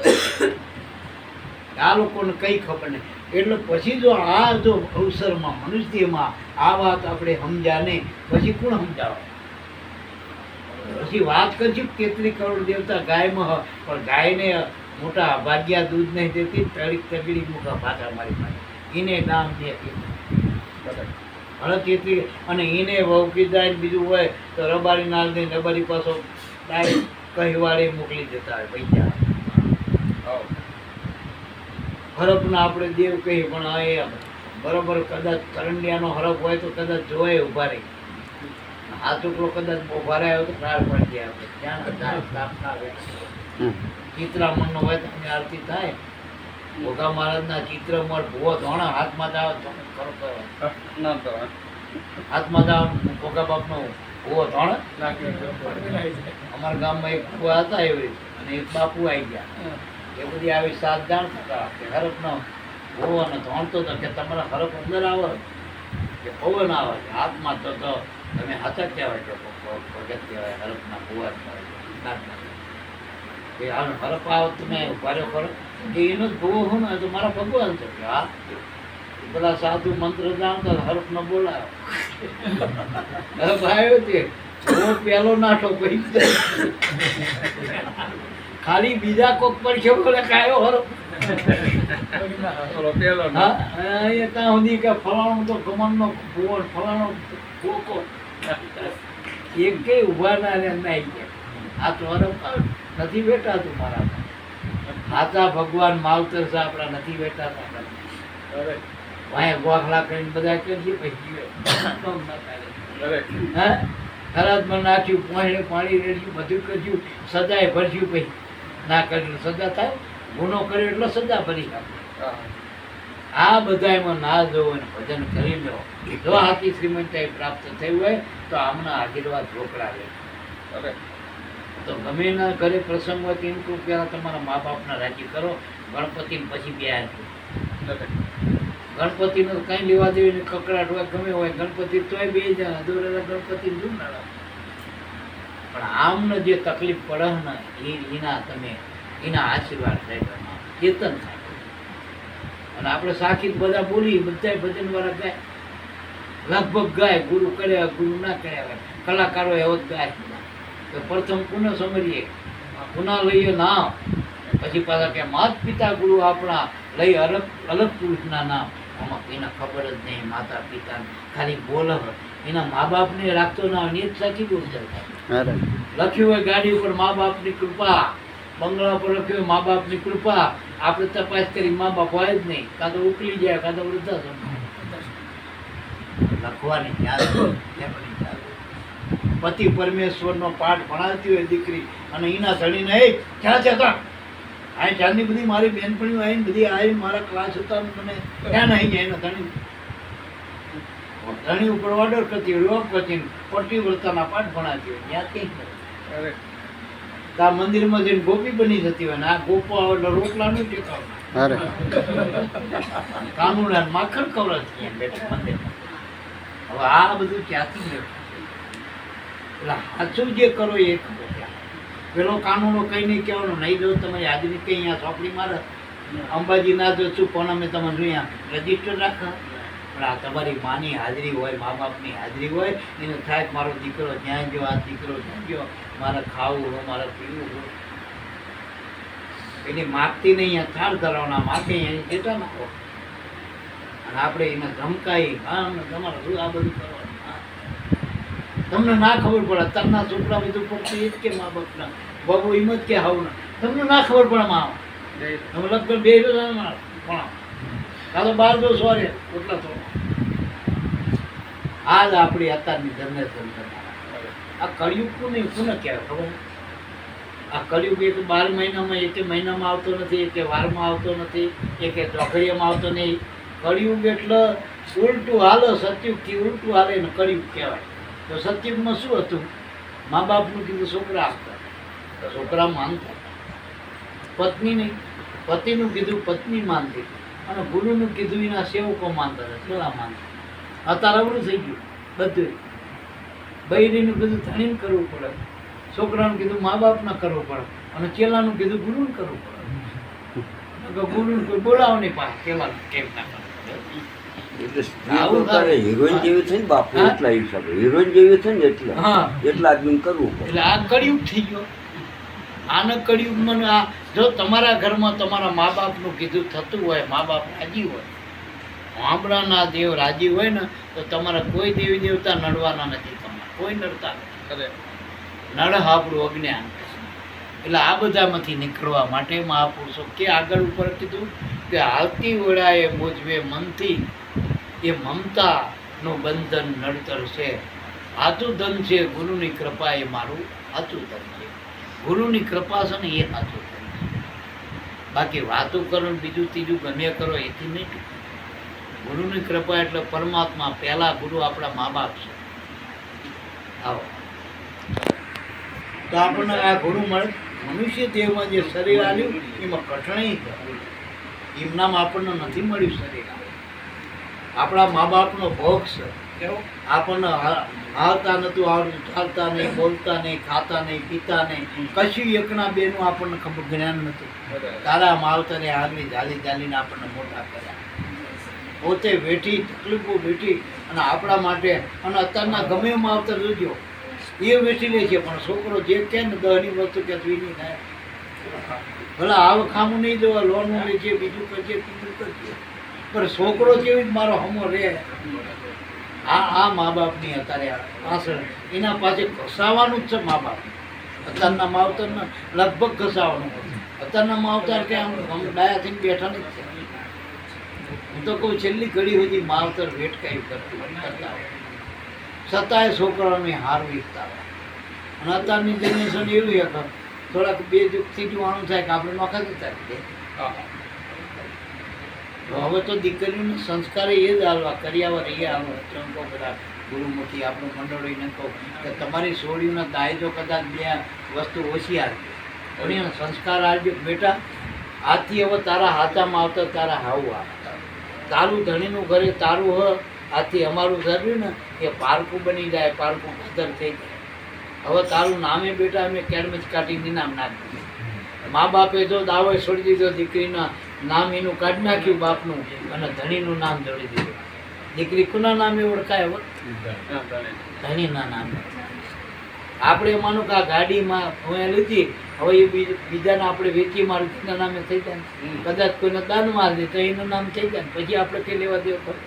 આ લોકોને કંઈ ખબર નહીં. એટલે પછી જો આ જો અવસરમાં મનુષ્યમાં આ વાત આપણે સમજ્યા નહીં પછી કોણ સમજાવે? પછી વાત કરશું 33 કરોડ દેવતા ગાયમાં પણ ગાયને મોટા ભાગ્યા દૂધ નહીં દેતી તગડી મોટા ભાગા મારી પાસે એને દામ દે હળદ અને એને વહુકી જાય બીજું હોય તો રબારી નાલ દે રબારી પાછો કહીવાળી મોકલી દેતા હોય પૈસા. હરપના આપણે દેવ કહીએ પણ એ બરાબર કદાચ કરંડિયાનો હરપ હોય તો કદાચ જોવાય ઊભા રહી. આ ટુકડો કદાચ ઊભા રહ્યો તો કાર પડી જાય. આપણે ચિત્રામણનો હોય તો આરતી થાય. ભોગા મહારાજના ચિત્રમાં ભૂવો ધોણા હાથમાં જાવ હાથમાં જાવ ભોગા બાપનો ભૂવો ધોણ. અમારા ગામમાં એક ભૂવા હતા એવી અને એક બાપુ આવી ગયા. એ બધી આવી સાત જાણતા કે હરફનો ભોવાનો ધોણતો હતો કે તમારા હરફ અંદર આવે કે પવન આવે હાથમાં તો તમે હાથા કહેવાય કે ભગત કહેવાય હરફના ભૂવા કે હરફ આવો તમે ભારે ખરો કે એનો જ ભૂવો હું ને તો મારા ભગવાન છે કે હા બધા સાધુ મંત્ર જાણતા હરફ ન બોલાયો હરફ આવ્યો છે ભૂવો પહેલો નાઠો પૈસા ખાલી બીજા કોક પર છે બોલે કાયો હરો પેલો હા અહીંયા ત્યાં સુધી કે ફલાણો તો ગમનનો ફલાણો કોકો એક કઈ ઉભા ના રે ના આવી ગયા આ તો નથી બેઠાતું મારામાં. સાચા ભગવાન માવતર છે આપણા, નથી બેઠાતા. વાંહે ગોખલા કરીને બધા કરશે પછી ખરાબમાં નાખ્યું, પાણી રેડ્યું, બધું કર્યું, સજાએ ભરશું, પછી ના કર્યું સજા થાય. ગુનો કર્યો એટલે સજા ભરી આપણે. આ બધામાં ના જોવો ને ભજન કરી લો. જો હાથી શ્રીમંતાઈ પ્રાપ્ત થયું હોય તો આમના આશીર્વાદ રોકડા લે. તો ગમે ના ઘરે પ્રસંગ હોય તેમ તો પહેલા તમારા મા બાપના રાજી કરો. ગણપતિને પછી બે ગણપતિને કઈ લેવા દેવી ને કકડાટ હોય ગમે હોય, ગણપતિ તોય બે જણા દોરેલા ગણપતિ જુમનારા. પણ આમને જે તકલીફ પડે ને એના તમે એના આશીર્વાદ થાય, ચેતન થાય. અને આપણે સાખી બધા બોલી, બધા ભજન વાળા ગાય, લગભગ ગાય, ગુરુ કર્યા ગુરુ ના કર્યા, કલાકારો એવો જ ગાય. તો પ્રથમ પુનઃ સમરીએ, પુનઃ લઈએ નામ, પછી પાછા કે માત પિતા ગુરુ આપણા લઈ અલગ અલગ પુરુષના નામ. આમાં એના ખબર જ નહીં, માતા પિતા ખાલી બોલ, એના મા બાપને રાખતો ના હોય, જ સાચી બોલ ચાલતા. લખ્યું હોય ગાડી ઉપર મા બાપની કૃપા, બંગલા પર લખ્યું હોય મા બાપની કૃપા. આપણે તપાસ કરી મા બાપ હોય જ નહીં, કાં તો ઉકલી જાય, કાં તો વૃદ્ધાશ્રમ. લખવાની પતિ પરમેશ્વરનો પાઠ ભણાવતી હોય દીકરી, અને એના ધણીને એ ક્યાં છે ત્યાં આ ચાંદની બધી મારી બેનપણીઓ આવીને બધી આવી મારા ક્લાસ હતા, મને ક્યાં નહીં જાય. એના ધણી ઉપર ઓર્ડર કરતી હોય, રોક કરતી, પટ્ટી વ્રતાના પાઠ ભણાવતી હોય. ત્યાં કઈ આ મંદિરમાં જઈને ગોપી બની જતી હોય ને આ ગોપો આવે એટલે રોટલા નું ટેકાવ કાનુડા માખણ ખવડાવતી મંદિરમાં. હવે આ બધું ક્યાંથી મેળવું? એટલે સાચું જે કરો એ ખબર. પેલો કાનૂનો કઈ નહીં કહેવાનો, નહીં જો તમારી હાજરી કઈ અહીંયા ચોપડી મારે અંબાજી ના જો છું પણ અમે તમે જોયા રજીસ્ટર રાખા. પણ આ તમારી માની હાજરી હોય, મા બાપની હાજરી હોય, એને થાય મારો દીકરો જ્યાં ગયો, આ દીકરો જ્યાં ગયો, મારે ખાવું હોય, મારે પીવું હોય. એની માગતી નહીં, અહીંયા થાળ ધરાવવાના માગે અહીંયા જેટા નાખો. અને આપણે એને ધમકાઈ તમારે શું આ બધું કરવાનું. તમને ના ખબર પડે, તરના છોકરા બધું પડતું એ જ કે મા બાપના બાબુ એમ જ કે હાવ ના, તમને ના ખબર પડે માં તમે લગભગ બે પણ કાં તો 12 દિવસ વારે એટલા તો. આ જ આપણી અત્યારની જનરેશન. આ કળિયુગ નહીં કોને કહેવાય ખબર? આ કળિયુગ એક 12 મહિનામાં એક મહિનામાં આવતો નથી, એક વારમાં આવતો નથી, એક ચોકડીયામાં આવતો નહીં. કળિયુગ એટલે ઉલટું હાલે, સતયુગથી ઉલટું હાલે ને કળિયુગ કહેવાય. તો સતયુગમાં શું હતું? મા બાપનું કીધું છોકરા આપતા, છોકરા માનતા. પત્ની નહીં, પતિનું કીધું પત્ની માનતી, અને ગુરુનું કીધું એના સેવકો માનતા હતા, ચેલા માનતા. અત્યારે અવળું થઈ ગયું બધું. બૈરીનું કીધું ધણીને કરવું પડે, છોકરાનું કીધું મા બાપને કરવું પડે, અને ચેલાનું કીધું ગુરુને કરવું પડે. ગુરુને કોઈ બોલાવો નહીં પાસે, ચેલાનું કેમ ના કરે. હિરોઈન જેવી છે ને બાપુ, એટલા હિસાબે હિરોઈન જેવી છે ને એટલા આદમી કરવું પડે. એટલે આ કળિયુગ થઈ ગયો. આને કળિયુગમાં આ જો તમારા ઘરમાં તમારા મા બાપનું કીધું થતું હોય, મા બાપ રાજી હોય, આંબળાના દેવ રાજી હોય ને, તો તમારા કોઈ દેવી દેવતા નડવાના નથી. તમારે કોઈ નડતા નથી. નડ આપણું અજ્ઞાન. એટલે આ બધામાંથી નીકળવા માટે મહાપુરુષો કે આગળ ઉપર કીધું કે હાલતી વેળાએ મોજવે મનથી એ મમતાનું બંધન નડતર છે. હાથું ધન છે ગુરુની કૃપા, એ મારું હાથું ધન છે. ગુરુની કૃપા છે ને એ હાથું ધન છે. બાકી વાતો કરો બીજું ત્રીજું ગમે કરો એથી નહીં. ગુરુની કૃપા એટલે પરમાત્મા. પહેલા ગુરુ આપણા મા બાપ છે. આવો તો આપણને આ ગુરુ મળે. મનુષ્ય દેહમાં જે શરીર આવ્યું એમાં કઠણાઈ એમનામાં આપણને નથી મળ્યું શરીર. આપણા મા બાપનો ભોગ છે. કેવો? આપણને હાલતા નતું આવડતું, ચાલતા નહીં, બોલતા નહીં, ખાતા નહીં, પીતા નહીં, કશું એકના બેનું આપણને ખબર જ્ઞાન નતું. તારા માવતરે હાલની ઝાલી ઝાલીને આપણને મોટા કર્યા. પોતે વેઠી તકલીફો વેઠી અને આપણા માટે. અને અત્યારના ગમે માવતર જોજો એ વેઠી લે છે, પણ છોકરો જે કે ને 10ની વસ્તુ કે નહીં થાય. ભલે આવ ખામું નહીં જોવા, લોન લે છે, બીજું કરશે, ત્રીજું કરશે, પણ છોકરો કેવી મારો હમો રહે. આ મા બાપની અત્યારે પાછળ એના પાસે ઘસાવાનું જ છે. મા બાપ અત્યારના માવતરને લગભગ ઘસાવાનું. અત્યારના માવતર કે આમ ડાયા થઈને બેઠા નથી છે. હું તો કહું છેલ્લી ઘડી સુધી માવતર વેટકાઈ કરતા હોય છતાંય છોકરાઓને હાર વીકતા હોય. અને અત્યારની જનરેશન એવી કે થોડાક બે જુગથી જોવાનું થાય કે આપણે નોખા જતા રહીએ. હવે તો દીકરીઓને સંસ્કાર એ જ હાલવા કર્યાવર એ હાલવા ચંકો બધા ગુરુમુખી આપણું મંડળીને કહું કે તમારી સોળીઓના દાયજો કદાચ બે વસ્તુ ઓછી આવી પણ એને સંસ્કાર આવજો બેટા. આથી હવે તારા હાથામાં આવતા તારા હાવું આવે. તારું ધણીનું ઘરે તારું હ આથી અમારું ધર્યું ને એ પારકું બની જાય, પારકું ખતર થઈ જાય. હવે તારું નામે બેટા અમે કેડમેચ કાઢીને નામ નાખી. મા બાપે જો દાવો છોડી દીધો દીકરીના નામ એનું કાઢી નાખ્યું બાપનું અને ધણીનું નામ જોડી દીધું. દીકરી કોના નામે ઓળખાય? હવે ધણીના નામે. આપણે માનું કે આ ગાડીમાં હું લીધી હવે એ બીજાને આપણે વેચી મારુતિના નામે થઈ જાય. કદાચ કોઈને દાનમાં દે તો એનું નામ થઈ જાય પછી આપણે કઈ લેવા દેવું પડે.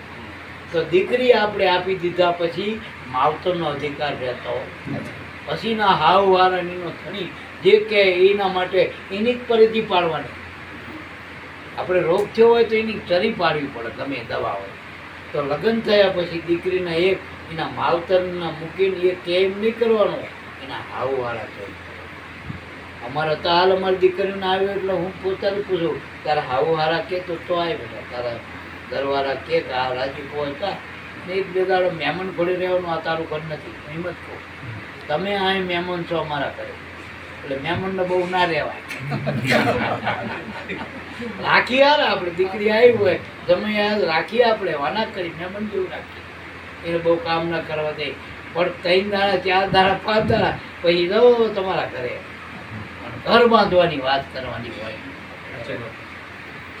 તો દીકરી આપણે આપી દીધા પછી માવતરનો અધિકાર રહેતો પછીના હાવ વાળાનીનો ધણી જે કે એના માટે એની જ પરિધિ પાડવાની. આપણે રોગ થયો હોય તો એની ચરી પાડવી પડે ગમે દવા હોય. તો લગ્ન થયા પછી દીકરીના એક એના માવતરના મૂકીને એ કેમ નહીં કરવાનો, એના હાવ વાળા છે. અમારે તો હાલ અમારી દીકરીને આવ્યો એટલે હું પોતાને પૂછું તારા હાવ હારા કે તો આવે બેટા તારા ઘરવાળા કે આ રાજીપો હતા ને એક બે દાડો મહેમાન ઘોડી રહેવાનું આ તારું ઘર નથી. એમ જ કહું તમે આ મહેમાન છો અમારા ઘરે એટલે મહેમાનને બહુ ના રહેવાય. રાખી યાર આપણે દીકરી આવી હોય તમે યાર રાખીએ આપણે વાના કરી મહેમાન જેવું રાખીએ. એને બહુ કામ ના કરવા દે પણ 3 દાડા 4 દાડા 5 દાડા પછી જાઓ તમારા ઘરે ઘર બાંધવાની વાત કરવાની હોય.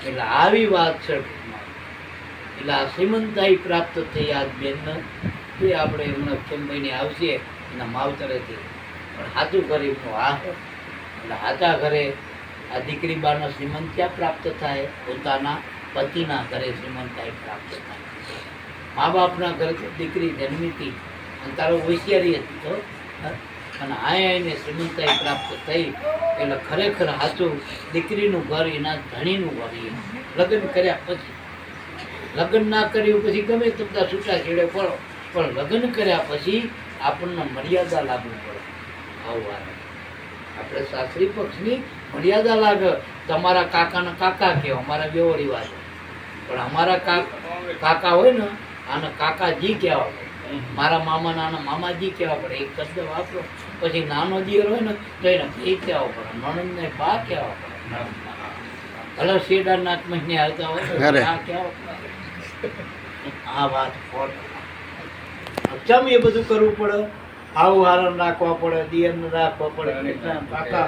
એટલે આવી વાત છે. એટલે આ શ્રીમંતાઈ પ્રાપ્ત થઈ આ બેનને તે આપણે હમણાં ચંબઈની આવશે એના માવતરેથી પણ હાથું ગરીબનું આ એટલે હાથા ઘરે આ દીકરી બાનો શ્રીમંત ક્યાં પ્રાપ્ત થાય? પોતાના પતિના ઘરે શ્રીમંતાઈ પ્રાપ્ત થાય. મા બાપના ઘરે દીકરી જન્મીતી અને તારો હોશિયારી હતી તો અને આને શ્રીમંતાઈ પ્રાપ્ત થઈ એટલે ખરેખર સાચું દીકરીનું ઘર એના ધણીનું ઘર. લગ્ન કર્યા પછી લગ્ન ના કર્યું પછી ગમે તમને છૂટા છેડે પડો પણ લગ્ન કર્યા પછી આપણને મર્યાદા લાગવું પડે. આવું આપણે સાસરી પક્ષની મર્યાદા લાગે. તમારા કાકાના કાકા કહેવા અમારા બેવો રિવાજ પણ અમારા કાકા હોય ને આને કાકાજી કહેવા પડે. મારા મામાના આના મામાજી કહેવા પડે. એક શબ્દ વાપરો. પછી નાનો દિયર હોય ને તો એને ભાઈ કહેવા પડે, નણંદને બા કહેવા પડે. ભલે શેડા નાક મહિને આવતા હોય તો બા કહેવા પડે. આ વાત ચમ એ બધું કરવું પડે. આવું હારણ રાખવા પડે, દિયરને રાખવા પડે. કાકા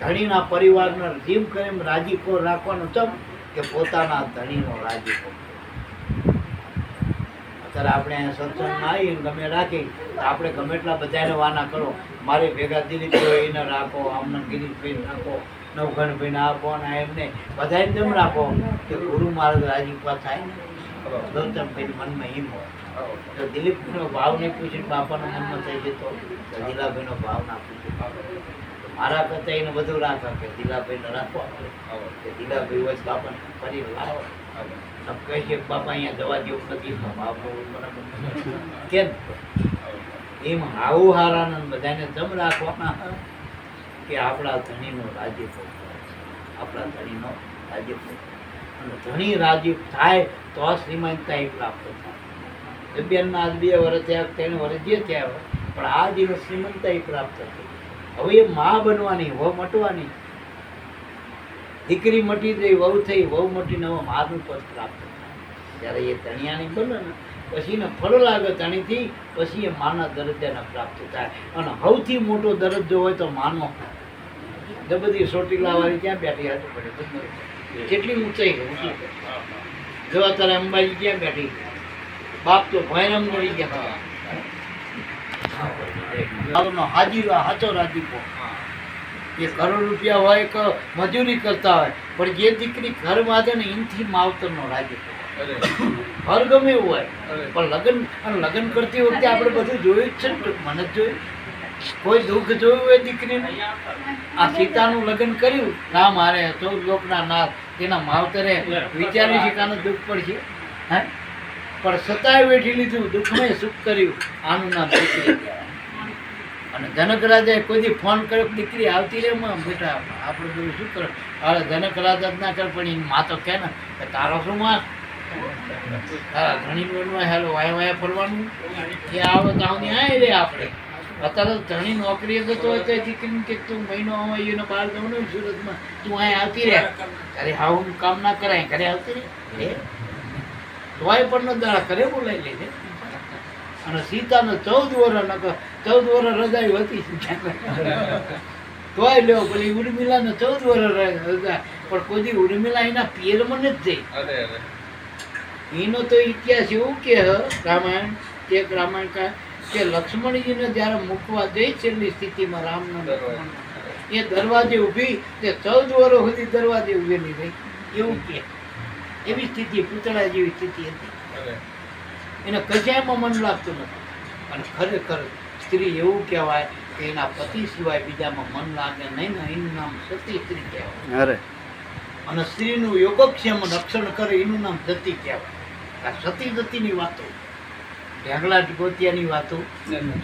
ધણીના પરિવારને જેમ કરે એમ રાજીપો રાખવાનો. ચમ કે પોતાના ધણીનો રાજીપો. અત્યારે આપણે સત્સંગમાં આવીને ગમે રાખી તો આપણે ગમે એટલા બધાને વાના કરો. મારે ભેગા દિલીપભાઈ એને રાખો, આમને ગિરીશભાઈને રાખો, નવઘણભાઈને આપો ને એમને બધાને તેમ રાખો કે ગુરુ મહારાજ રાજીપા થાય ને. ગૌતમભાઈ મનમાં એમ હોય તો દિલીપભાઈનો ભાવ નહીં પૂછીને બાપાના મનમાં થઈ જતો તો દિલાભાઈનો ભાવ ના પૂછે. મારા કરતા એને બધું રાખવા કે દિલાભાઈને રાખવા કે દિલાભાઈ હોય બાપાને ફરી લાવો. કહે છે બાપા અહીંયા દવા જેવું નથી બરાબર કેમ એમ હાવું હારાને બધાને જમ રાખવાના કે આપણા ધણીનો રાજીપો, આપણા ધણીનો રાજીપો. અને ધણી રાજી થાય તો આ શ્રીમંતાઈ પ્રાપ્ત થાય. બેનના આજ 2 વર્ષ થયા 3 વર્ષ જે થયા હોય પણ આ દિવસ શ્રીમંતાઈ પ્રાપ્ત થઈ. હવે એ માં બનવાની, વહુ મટવાની. દીકરી મટી થઈ, વહુ થઈ, વહુ મટીને હવે માનું પદ પ્રાપ્ત થાય. જ્યારે એ ધણિયાની બને ને પછી એને ફળ લાગે ધણીથી પછી એ માના દરજ્જાને પ્રાપ્ત થાય. અને સૌથી મોટો દરજ્જો હોય તો માનો. બધી ચોટીલાવાળી ક્યાં બેઠી હતી પડે કેટલી ઊંચાઈ ઊંચી જો અત્યારે અંબાજી ક્યાં બેઠી, બાપ તો ભયરમ મળી ગયા. હાજીરો હાચો રાજીપો. એ કરોડ રૂપિયા હોય કે મજૂરી કરતા હોય પણ જે દીકરી ઘર બાંધે ને એનથી માવતરનો રાજીપો. ઘર ગમે એવું હોય પણ લગ્ન કરતી વખતે આપણે બધું જોયું જ છે ને. મને જ જોયું કોઈ દુઃખ જોયું હોય દીકરીને? આ સીતાનું લગ્ન કર્યું રામ હારે 14 લોકના નાથ, તેના માવતરે વિચાર્યું છે કે આનું દુઃખ પડશે, હે? પણ સતાય વેઠી લીધું, દુઃખમય સુખ કર્યું. આનું નામ દીકરી કહેવાય. અને જનક રાજાએ કોઈ દી ફોન કર્યો કે દીકરી આવતી રે માં બેટા, આપણે બધું શું કરે? અરે જનક રાજા જ ના કરે, પણ એની માં તો કહે ને કે તારો શું માં, તારા ધણી બનવા હેલો વાયા વાયા ફરવાનું, એ આવે તો આવની આય રે આપણે. અત્યારે તો ધણી નોકરીએ જતો હોય તો દીકરીને કે તું મહિનો હોય એનો બહાર જવાનું સુરતમાં, તું અહીંયા આવતી રહે. અરે હાવું કામ ના કરાય, ઘરે આવતી રહે. તોય પણ નો દાડા ઘરે બોલાવી લેજે. અને સીતાને 14 વર્ષ રજાઈ હતી તોય લેવો પેલી ઉર્મિલાને 14 વર્ષ રજા, પણ કોઈ દી ઉર્મિલા એના પિયરમાં નથી જઈ. એનો તો ઇતિહાસ એવું કે રામાયણ એક રામાયણ કે લક્ષ્મણજીને જ્યારે મૂકવા ગઈ છેલ્લી સ્થિતિમાં રામના એ દરવાજે ઊભી તે 14 વર્ષ સુધી દરવાજે ઊભેલી રહી, એવું કે એવી સ્થિતિ પૂતળા જેવી સ્થિતિ હતી. એને કશાયમાં મન લાગતું નથી. અને ખરેખર સ્ત્રી એવું કહેવાય કે એના પતિ સિવાય બીજામાં મન લાગે નહીં ને, એનું નામ સતી સ્ત્રી કહેવાય. અને સ્ત્રીનું યોગક્ષેમ રક્ષણ કરે એનું નામ સતી કહેવાય. આ સતી જતીની વાતો, ઢેગલા ગોતિયાની વાતો,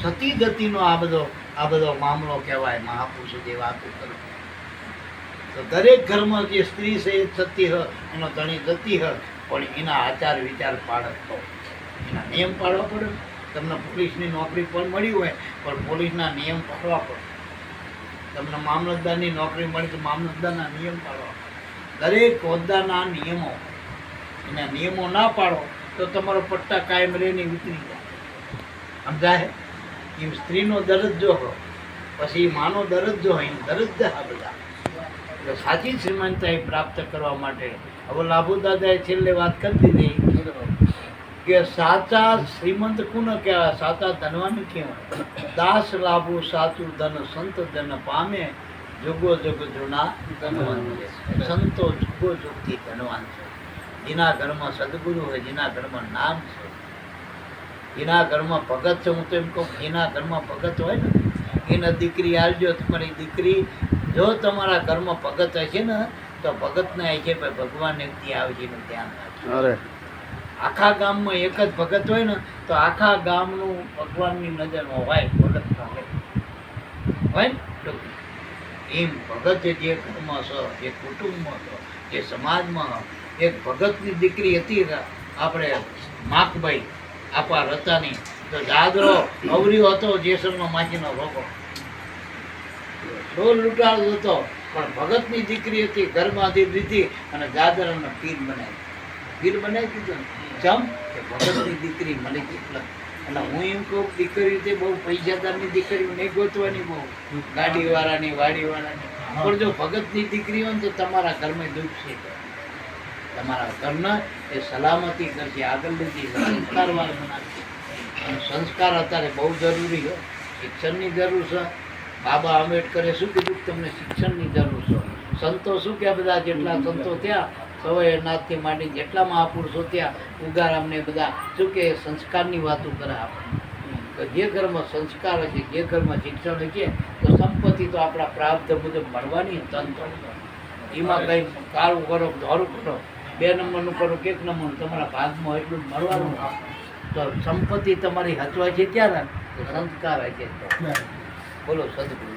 સતી જતીનો આ બધો મામલો કહેવાય. મહાપુરુષો જે વાતો કરે તો દરેક ઘરમાં જે સ્ત્રી છે એ સતી હ, એનો ધણી જતી હ, પણ એના આચાર વિચાર પાડતો, એના નિયમ પાડવા પડે. તમને પોલીસની નોકરી પણ મળી હોય પણ પોલીસના નિયમ પાડવા પડે. તમને મામલતદારની નોકરી મળી તો મામલતદારના નિયમ પાડવા પડે. દરેક હોદ્દાના નિયમો, એના નિયમો ના પાડો તો તમારો પટ્ટા કાયમ રહીને ઉતરી જાય. સમજાય? એમ સ્ત્રીનો દરજ્જો હોય, પછી માનો દરજ્જો હોય, એમ દરજ્જા બધા. એટલે સાચી શ્રીમંતાઈ પ્રાપ્ત કરવા માટે હવે લાભુ દાદાએ છેલ્લે વાત કરી દીધી કે સાચા શ્રીમંત કોને કહેવાય? સાચા ધનવાન કહેવાય. દાસ લાભુ સાચું ધન સંત ધન પામે, જોગો જોગ જૂના ધનવાન. સંતો જુગો જોગથી ધનવાન છે. જેના ઘરમાં સદગુરુ હોય, જેના ઘરમાં નામ છે, જેના ઘરમાં ભગત છે. હું તો એમ કહું, જેના ઘરમાં ભગત હોય ને એને દીકરી આવજો. તમારી દીકરી જો તમારા ઘરમાં ભગત હશે ને તો ભગતને હશે ભગવાન એકથી આવશે એનું ધ્યાન રાખજો. આખા ગામમાં એક જ ભગત હોય ને તો આખા ગામનું ભગવાનની નજરમાં હોય, ભગત હોય ને. એમ ભગત જે ઘરમાં છે, જે કુટુંબમાં છે, જે સમાજમાં એક ભગતની દીકરી હતી આપણે માકભાઈ આપા રતાની, તો દાદરો અવર્યો હતો જેસલનો માજીનો રોગો, ઢોલ લૂંટાળો હતો, પણ ભગતની દીકરી હતી, ઘરમાંથી દીધી અને દાદરાનો પીર બનાવી. પીર બનાવી દીધો જમ કે ભગતની દીકરી મળી ગઈ. એટલે હું એમ કહું, દીકરી તે બહુ પૈસાદારની દીકરીઓ નહીં ગોતવાની, બહુ ગાડીવાળાની વાડીવાળાની, પણ જો ભગતની દીકરી હોય ને તો તમારા ઘરમાં દુઃખ છે, તમારા ઘરના એ સલામતી કરશે, આગળ લીધી સંસ્કારવાળ બનાવશે. અને સંસ્કાર અત્યારે બહુ જરૂરી છે, શિક્ષણની જરૂર છે. બાબા આંબેડકરે શું કીધું? તમને શિક્ષણની જરૂર છે. સંતો શું કે બધા જેટલા સંતો થયા, સવયનાથથી માંડી જેટલા મહાપુરુષો થયા, ઉગારામને બધા શું કે સંસ્કારની વાતો કરે. આપણે જે ઘરમાં સંસ્કાર હશે, જે ઘરમાં શિક્ષણ હશે, તો સંપત્તિ તો આપણા પ્રાપ્ત મુજબ મળવાની. તંત્ર એમાં કંઈ કાળું કરો, ધોરું કરો, 2 નંબરનું કરો કે 1 નંબરનું, તમારા ભાગમાં એટલું જ મળવાનું. તો સંપત્તિ તમારી હચવાય છે ત્યારે સંસ્કાર હશે. બોલો સદગુરુ.